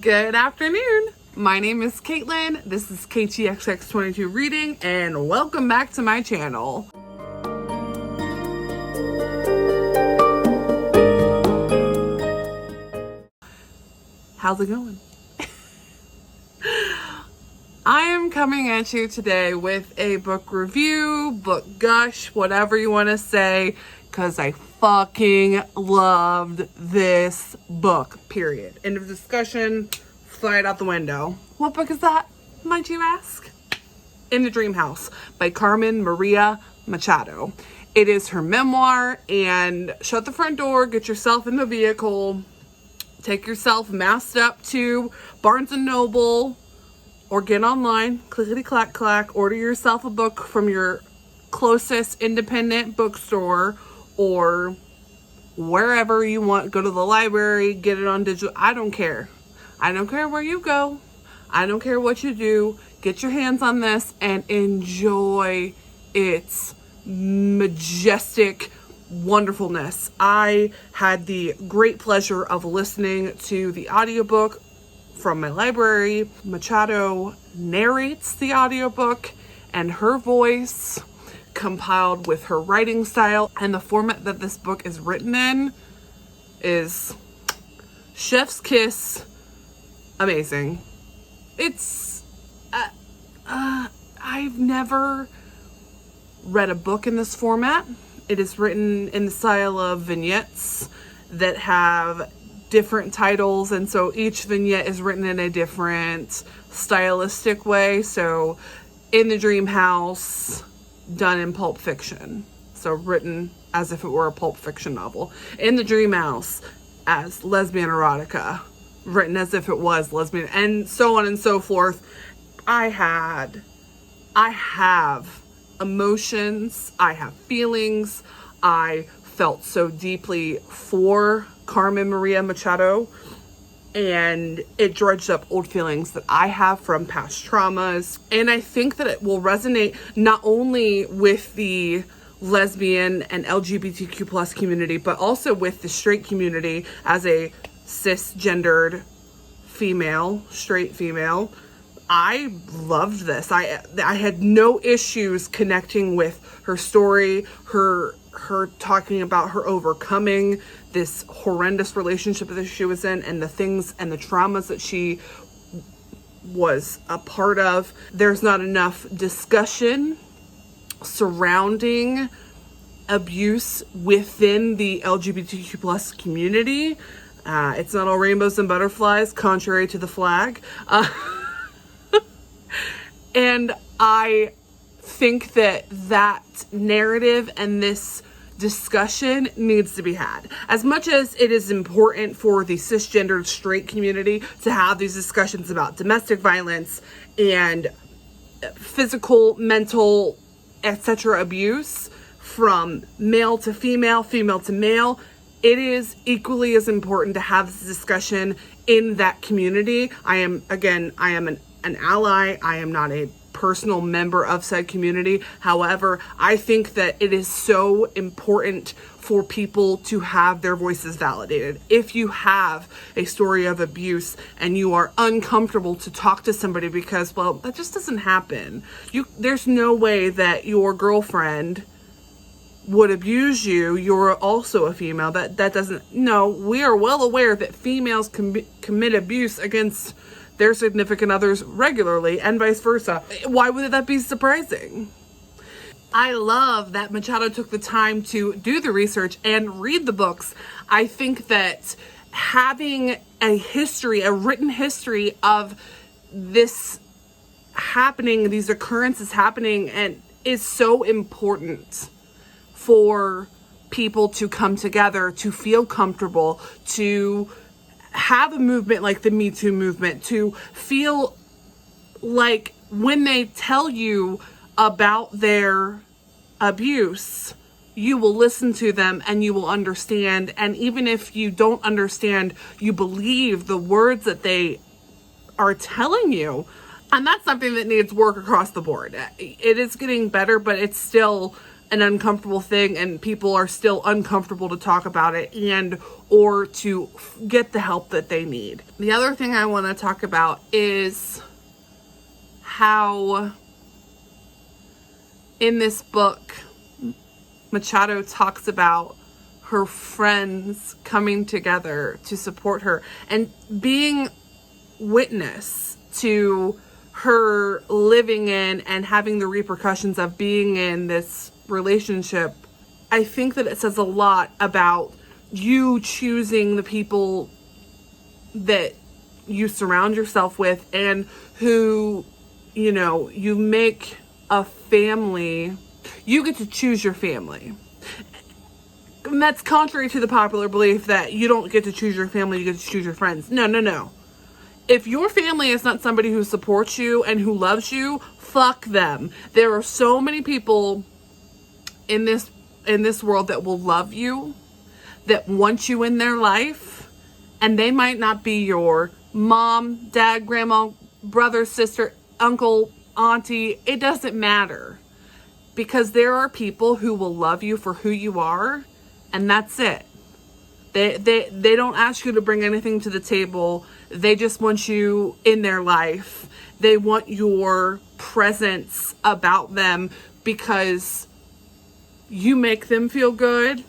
Good afternoon. My name is Caitlin. This is KTXX22 Reading, and welcome back to my channel. How's it going? I am coming at you today with a book review, book gush, whatever you want to say, because I fucking loved this book, period. End of discussion, fly it out the window. What book is that, might you ask? In the Dream House by Carmen Maria Machado. It is her memoir, and shut the front door, get yourself in the vehicle, take yourself masked up to Barnes & Noble, or get online, clickety clack clack, order yourself a book from your closest independent bookstore or wherever you want. Go to the library, get it on digital. I don't care. I don't care where you go. I don't care what you do. Get your hands on this and enjoy its majestic wonderfulness. I had the great pleasure of listening to the audiobook from my library. Machado narrates the audiobook, and her voice compiled with her writing style and the format that this book is written in is chef's kiss amazing. It's I've never read a book in this format. It is written in the style of vignettes that have different titles, and so each vignette is written in a different stylistic way. So In the Dream House, done in pulp fiction, so written as if it were a pulp fiction novel. In the Dream House as lesbian erotica, written as if it was lesbian, and so on and so forth. I have emotions, I have feelings. I felt so deeply for Carmen Maria Machado, and it dredged up old feelings that I have from past traumas. And I think that it will resonate not only with the lesbian and LGBTQ plus community, but also with the straight community. As a cisgendered female, straight female, I loved this. I had no issues connecting with her story, her talking about her overcoming this horrendous relationship that she was in, and the things and the traumas that she was a part of. There's not enough discussion surrounding abuse within the LGBTQ plus community. It's not all rainbows and butterflies, contrary to the flag. And I think that narrative and this discussion needs to be had. As much as it is important for the cisgendered straight community to have these discussions about domestic violence and physical, mental, etc. abuse from male to female, female to male, it is equally as important to have this discussion in that community. I am an ally. I am not a personal member of said community. However, I think that it is so important for people to have their voices validated. If you have a story of abuse and you are uncomfortable to talk to somebody because, well, that just doesn't happen. There's no way that your girlfriend would abuse you. You're also a female. That doesn't, no, we are well aware that females commit abuse against their significant others regularly, and vice versa. Why would that be surprising? I love that Machado took the time to do the research and read the books. I think that having a written history of this happening, these occurrences happening, and is so important for people to come together, to feel comfortable, to have a movement like the Me Too movement, to feel like when they tell you about their abuse, you will listen to them and you will understand. And even if you don't understand, you believe the words that they are telling you. And that's something that needs work across the board. It is getting better, but it's still an uncomfortable thing and people are still uncomfortable to talk about it and or to get the help that they need. The other thing I want to talk about is how in this book Machado talks about her friends coming together to support her and being witness to her living in and having the repercussions of being in this relationship. I think that it says a lot about you choosing the people that you surround yourself with and who, you know, you make a family. You get to choose your family. And that's contrary to the popular belief that you don't get to choose your family, you get to choose your friends. No. If your family is not somebody who supports you and who loves you, fuck them. There are so many people in this world that will love you, that want you in their life, and they might not be your mom, dad, grandma, brother, sister, uncle, auntie. It doesn't matter, because there are people who will love you for who you are, and that's it. They don't ask you to bring anything to the table. They just want you in their life. They want your presence about them because you make them feel good.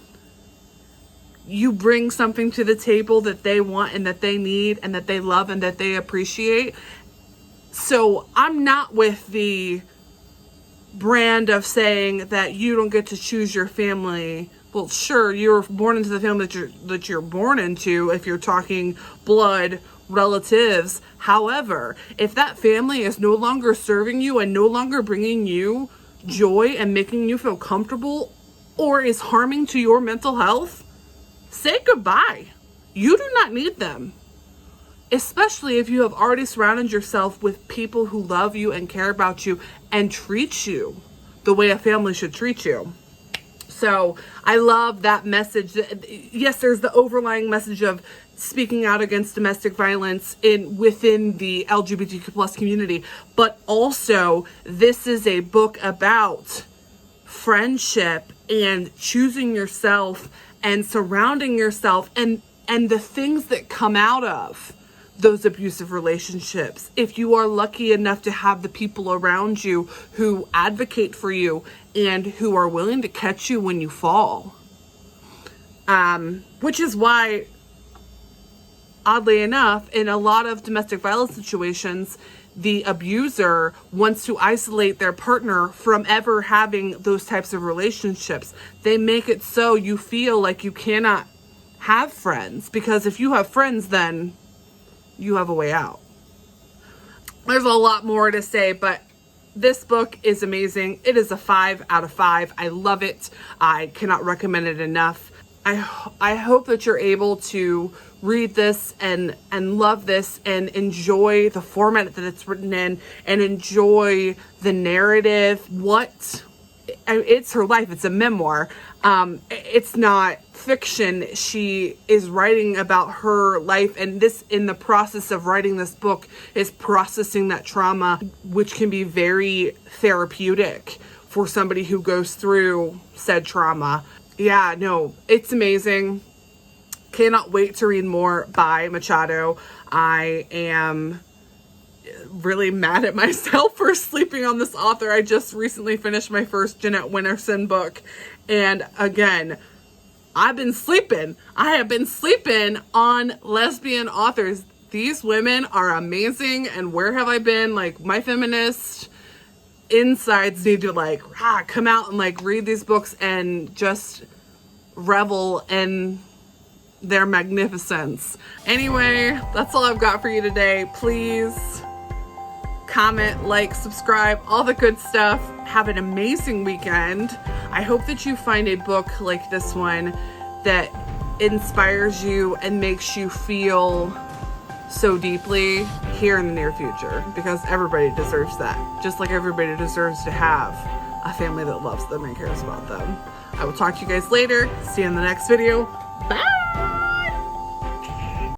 You bring something to the table that they want and that they need and that they love and that they appreciate. So I'm not with the brand of saying that you don't get to choose your family. Well, sure, you're born into the family that you're born into if you're talking blood relatives. However, if that family is no longer serving you and no longer bringing you joy and making you feel comfortable, or is harming to your mental health, say goodbye. You do not need them. Especially if you have already surrounded yourself with people who love you and care about you and treat you the way a family should treat you. So I love that message. Yes, there's the overlying message of speaking out against domestic violence within the LGBTQ plus community, but also this is a book about friendship and choosing yourself and surrounding yourself and the things that come out of those abusive relationships. If you are lucky enough to have the people around you who advocate for you and who are willing to catch you when you fall. Which is why, oddly enough, in a lot of domestic violence situations, the abuser wants to isolate their partner from ever having those types of relationships. They make it so you feel like you cannot have friends, because if you have friends, then you have a way out. There's a lot more to say, but this book is amazing. It is a 5 out of 5. I love it. I cannot recommend it enough. I hope that you're able to read this and love this and enjoy the format that it's written in and enjoy the narrative. It's her life. It's a memoir. It's not fiction. She is writing about her life, and this, in the process of writing this book, is processing that trauma, which can be very therapeutic for somebody who goes through said trauma. Yeah, no, it's amazing. Cannot wait to read more by Machado. I am really mad at myself for sleeping on this author. I just recently finished my first Jeanette Winterson book, and again, I have been sleeping on lesbian authors. These women are amazing, and where have I been? Like, my feminist insides need to come out and read these books and just revel in their magnificence. Anyway, that's all I've got for you today. Please comment, subscribe, all the good stuff. Have an amazing weekend. I hope that you find a book like this one that inspires you and makes you feel so deeply here in the near future, because everybody deserves that. Just like everybody deserves to have a family that loves them and cares about them. I will talk to you guys later. See you in the next video. Bye!